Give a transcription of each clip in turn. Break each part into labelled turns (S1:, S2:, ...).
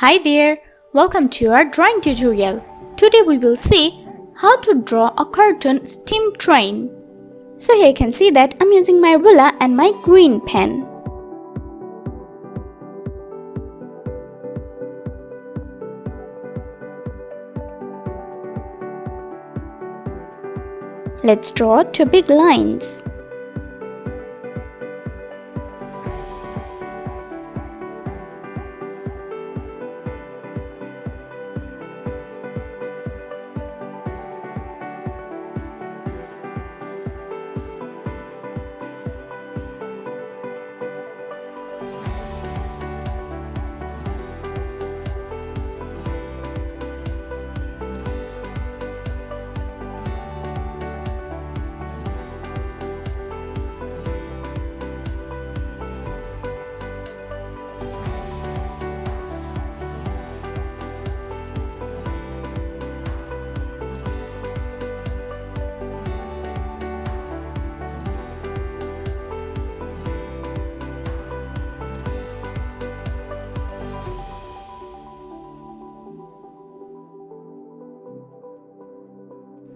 S1: Hi there, welcome to our drawing tutorial. Today we will see how to draw a cartoon steam train. So here you can see that I'm using my ruler and my green pen. Let's draw two big lines.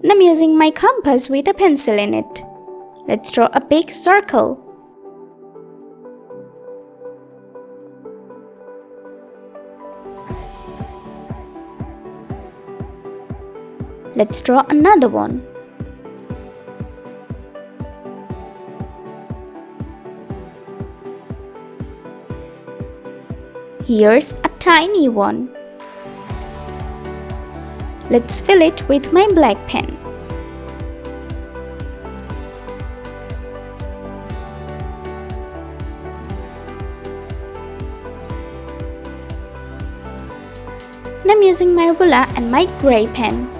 S1: And I'm using my compass with a pencil in it. Let's draw a big circle. Let's draw another one. Here's a tiny one. Let's fill it with my black pen. And I'm using my ruler and my gray pen.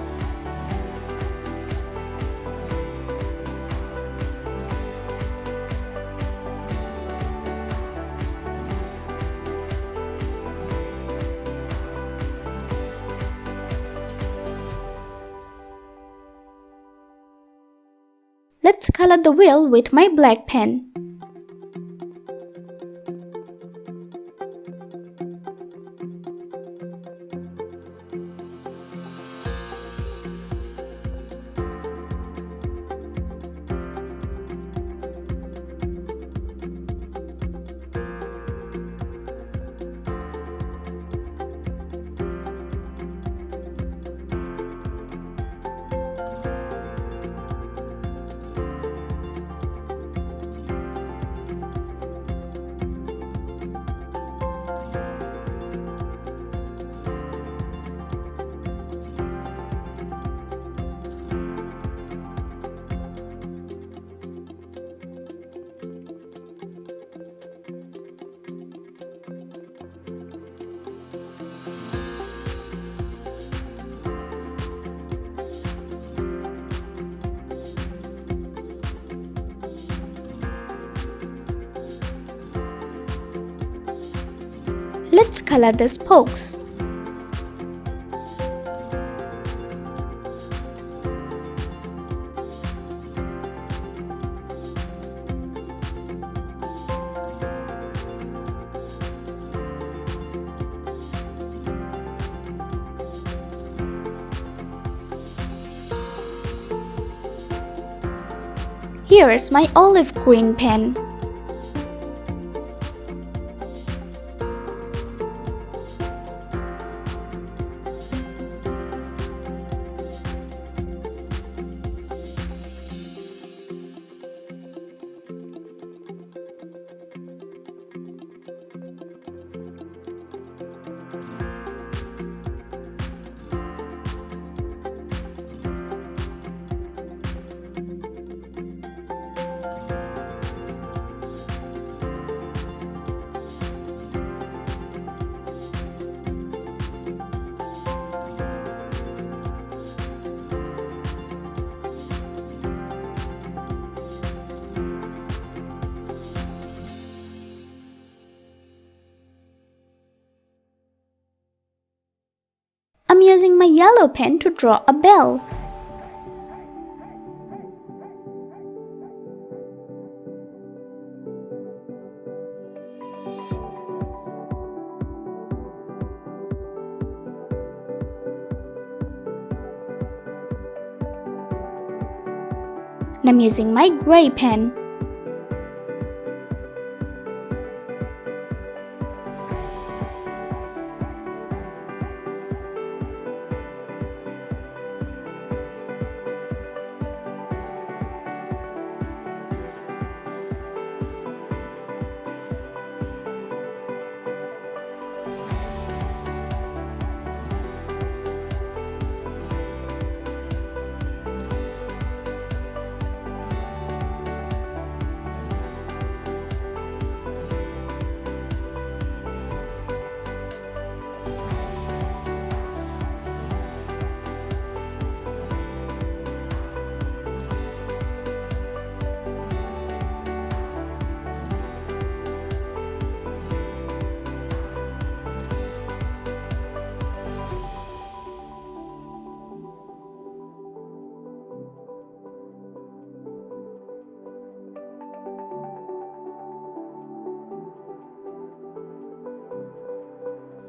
S1: Let's color the wheel with my black pen. Let's color the spokes. Here's my olive green pen. I'm using my yellow pen to draw a bell. And I'm using my gray pen.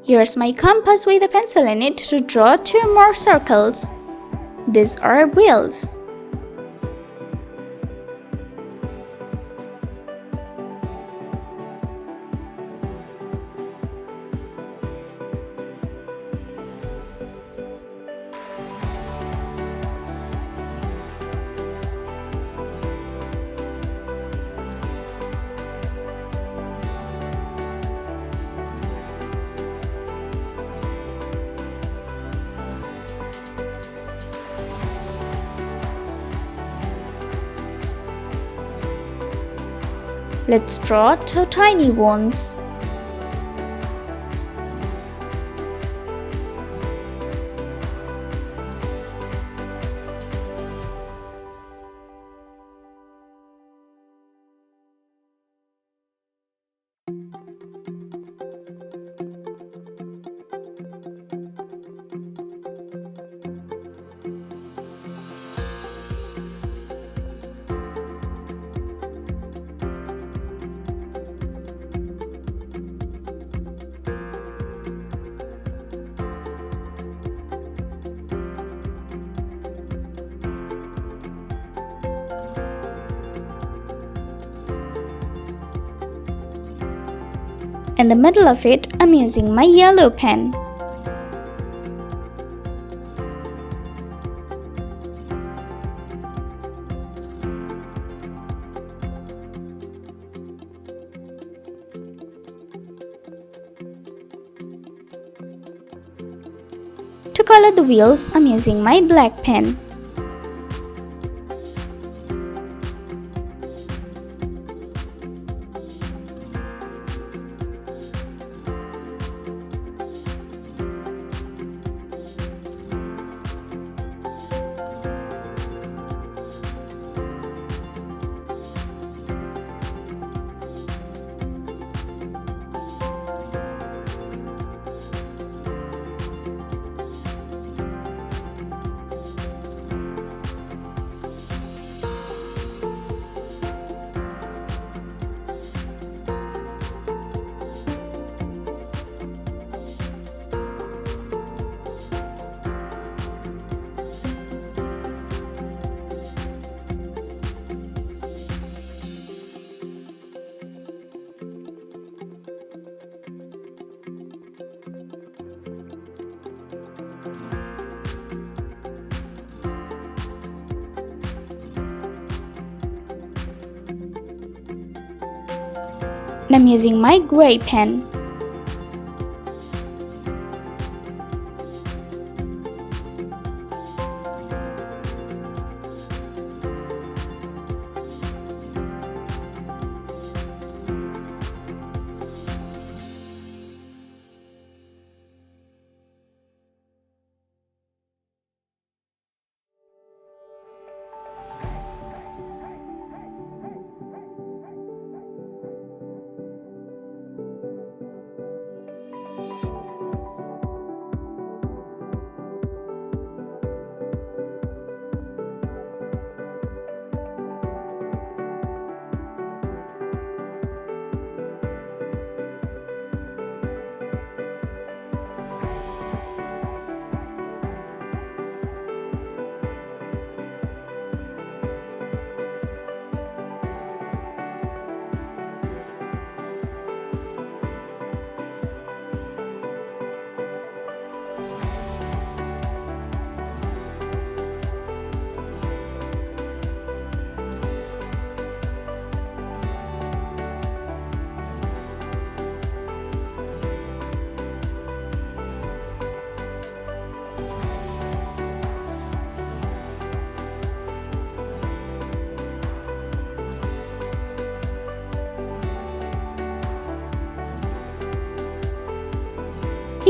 S1: Here's my compass with a pencil in it to draw 2 more circles. These are wheels. Let's draw 2 tiny ones. In the middle of it, I'm using my yellow pen. To color the wheels, I'm using my black pen. And I'm using my gray pen.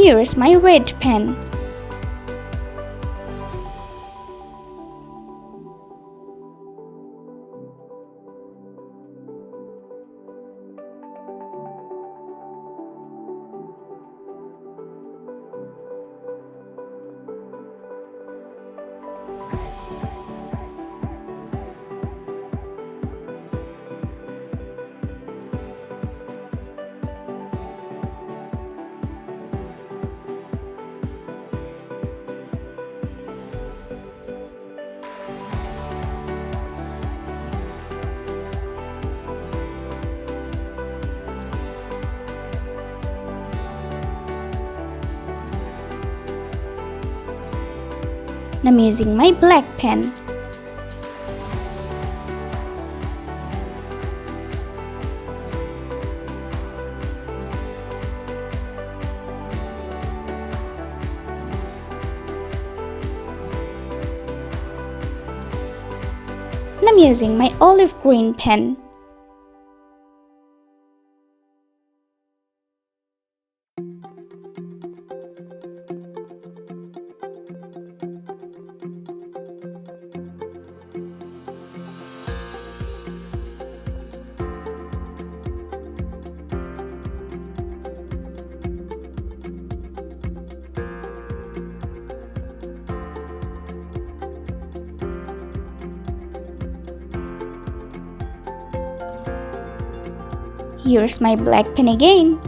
S1: Here is my red pen. Now I'm using my black pen. Now I'm using my olive green pen. Here's my black pen again.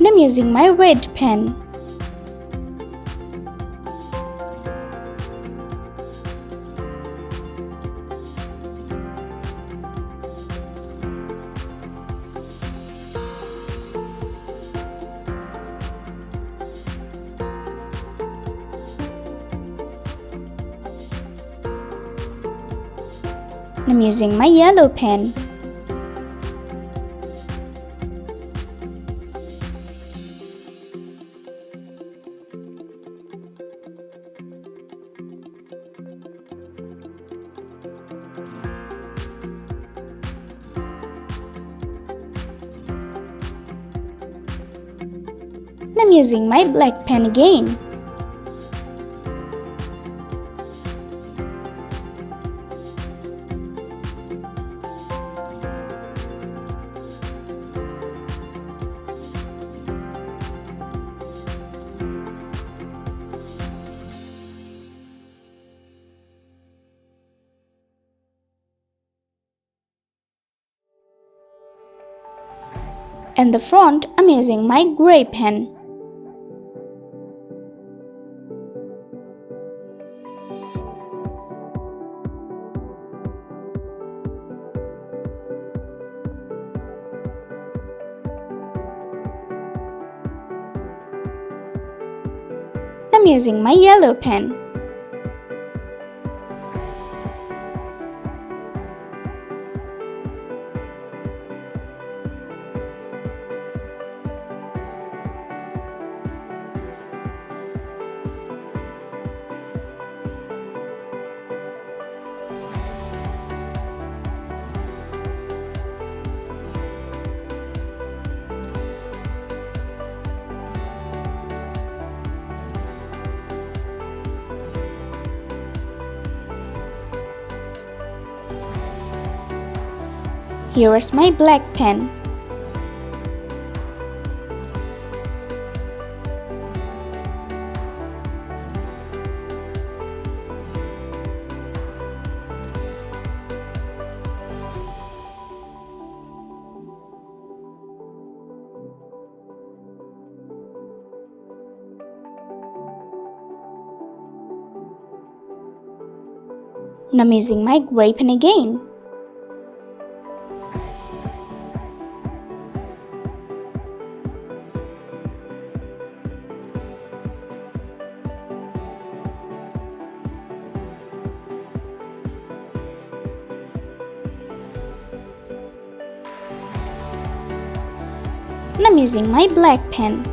S1: And I'm using my red pen. And I'm using my yellow pen. And I'm using my black pen again. And the front, I'm using my gray pen. I'm using my yellow pen. Here is my black pen. Now I'm using my gray pen again. And I'm using my black pen.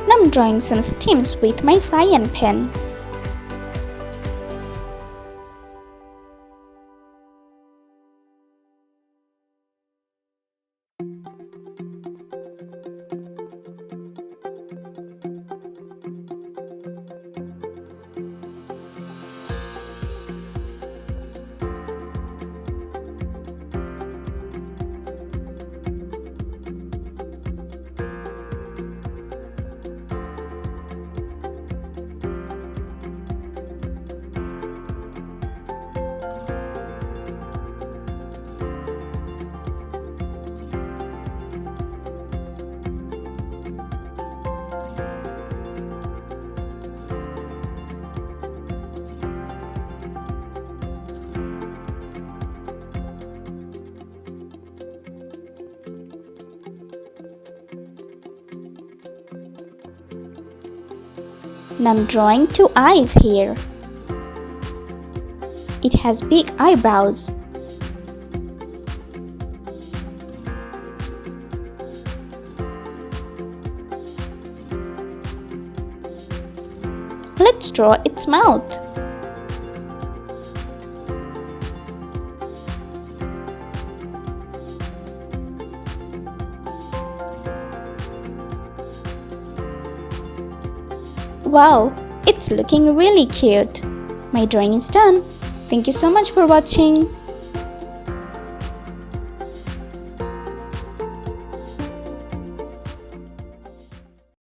S1: Now I'm drawing some stems with my cyan pen. Now I'm drawing two eyes here. It has big eyebrows. Let's draw its mouth. Wow, it's looking really cute. My drawing is done. Thank you so much for watching.